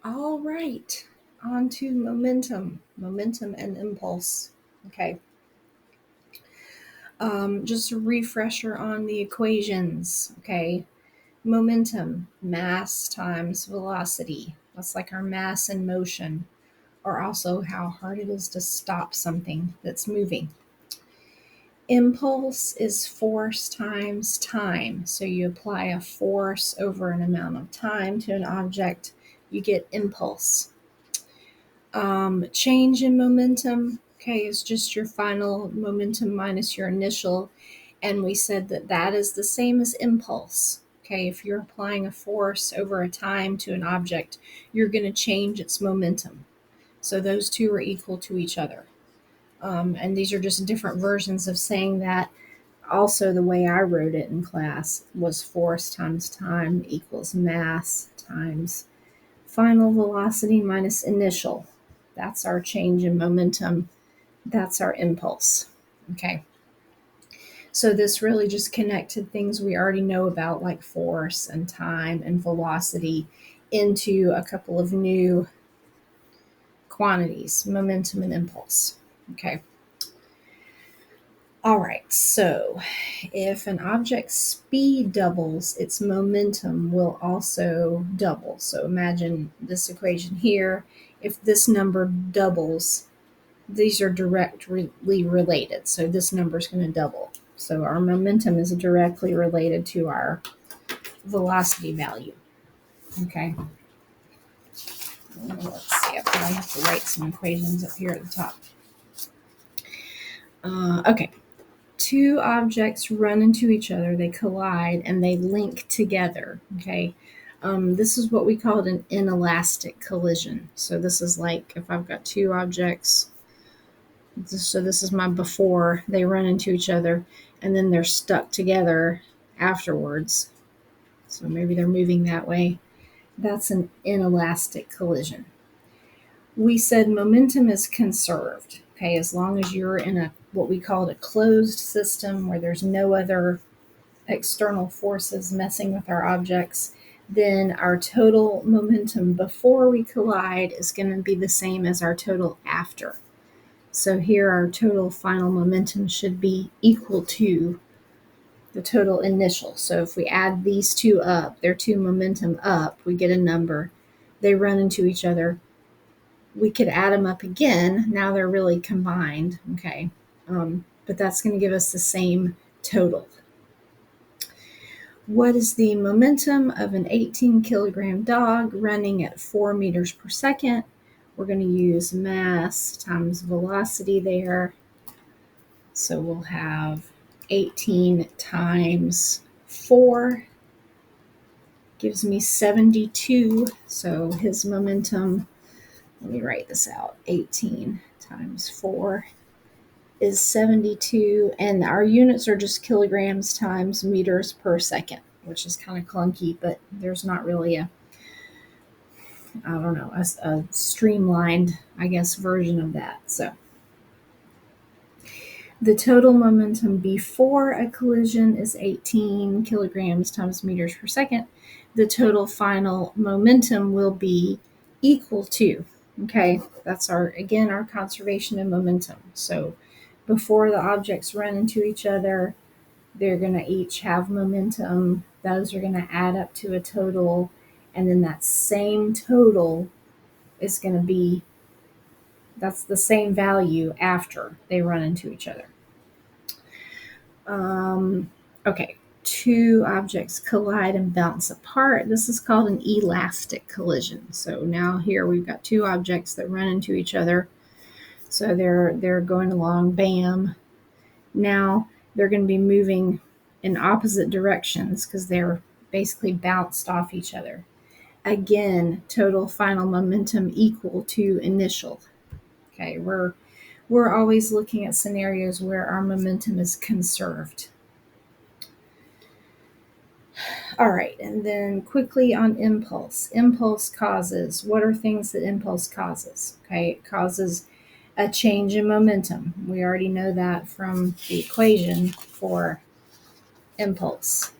All right, on to momentum and impulse. Okay. Just a refresher on the equations. Okay. Momentum, mass times velocity. That's like our mass in motion, or also how hard it is to stop something that's moving. Impulse is force times time. So you apply a force over an amount of time to an object, you get impulse. Change in momentum, okay, is just your final momentum minus your initial. And we said that that is the same as impulse. Okay, if you're applying a force over a time to an object, you're going to change its momentum. So those two are equal to each other. And these are just different versions of saying that. Also, the way I wrote it in class was force times time equals mass times final velocity minus initial. That's our change in momentum. That's our impulse. Okay. So this really just connected things we already know about, like force and time and velocity, into a couple of new quantities, momentum and impulse. Okay. All right, so if an object's speed doubles, its momentum will also double. So imagine this equation here. If this number doubles, these are directly related. So this number is going to double. So our momentum is directly related to our velocity value. Okay. Let's see. I probably have to write some equations up here at the top. Okay. Two objects run into each other, they collide, and they link together. Okay. This is what we call an inelastic collision. So this is like if I've got two objects. So this is my before, they run into each other, and then they're stuck together afterwards. So maybe they're moving that way. That's an inelastic collision. We said momentum is conserved, okay, as long as you're in a what we call a closed system where there's no other external forces messing with our objects, then our total momentum before we collide is going to be the same as our total after. So here our total final momentum should be equal to the total initial. So if we add these two up, their two momentum up, we get a number. They run into each other. We could add them up again. Now they're really combined, okay? But that's going to give us the same total. What is the momentum of an 18 kilogram dog running at 4 meters per second? We're going to use mass times velocity there. So we'll have 18 times 4 gives me 72. So his momentum, let me write this out, 18 times 4 is 72. And our units are just kilograms times meters per second, which is kind of clunky, but there's not really a streamlined, I guess, version of that. So the total momentum before a collision is 18 kilograms times meters per second. The total final momentum will be equal to, okay, that's our conservation of momentum. So before the objects run into each other, they're going to each have momentum. Those are going to add up to a total. And then that same total is going to be, that's the same value after they run into each other. Okay, two objects collide and bounce apart. This is called an elastic collision. So now here we've got two objects that run into each other. So they're going along, bam. Now they're going to be moving in opposite directions because they're basically bounced off each other. Again, total final momentum equal to initial. Okay, we're always looking at scenarios where our momentum is conserved. All right, and then quickly on impulse. Impulse causes, what are things that impulse causes? Okay, it causes a change in momentum. We already know that from the equation for impulse,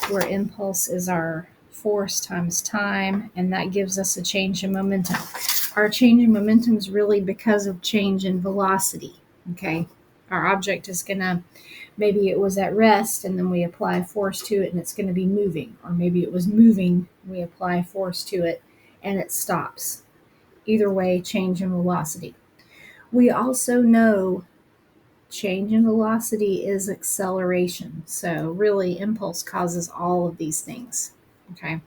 where impulse is our force times time, and that gives us a change in momentum. Our change in momentum is really because of change in velocity. Okay, our object is going to, maybe it was at rest and then we apply force to it and it's going to be moving, or maybe it was moving, we apply force to it and it stops. Either way, change in velocity. We also know change in velocity is acceleration. So really, impulse causes all of these things. Okay.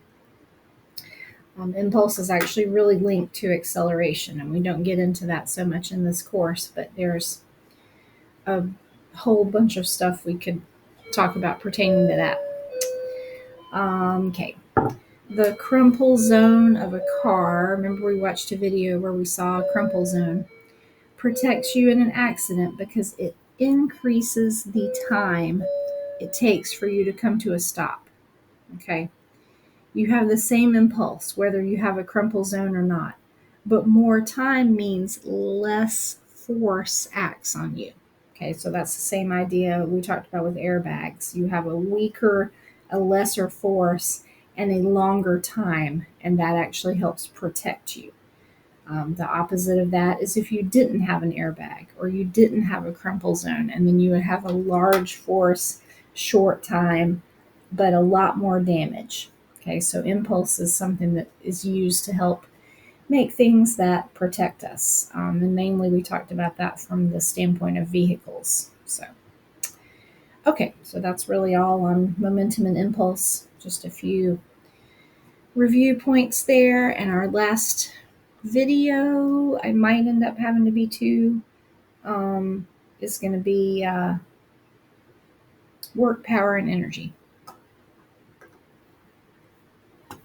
Impulse is actually really linked to acceleration, and we don't get into that so much in this course, but there's a whole bunch of stuff we could talk about pertaining to that. Okay. The crumple zone of a car, remember we watched a video where we saw a crumple zone, protects you in an accident because it increases the time it takes for you to come to a stop. Okay. You have the same impulse, whether you have a crumple zone or not, but more time means less force acts on you. Okay, so that's the same idea we talked about with airbags. You have a weaker, a lesser force, and a longer time, and that actually helps protect you. The opposite of that is if you didn't have an airbag or you didn't have a crumple zone, and then you would have a large force, short time, but a lot more damage. Okay, so impulse is something that is used to help make things that protect us. And mainly we talked about that from the standpoint of vehicles. So, okay, so that's really all on momentum and impulse. Just a few review points there. And our last video, I might end up having to be two, is going to be work, power, and energy.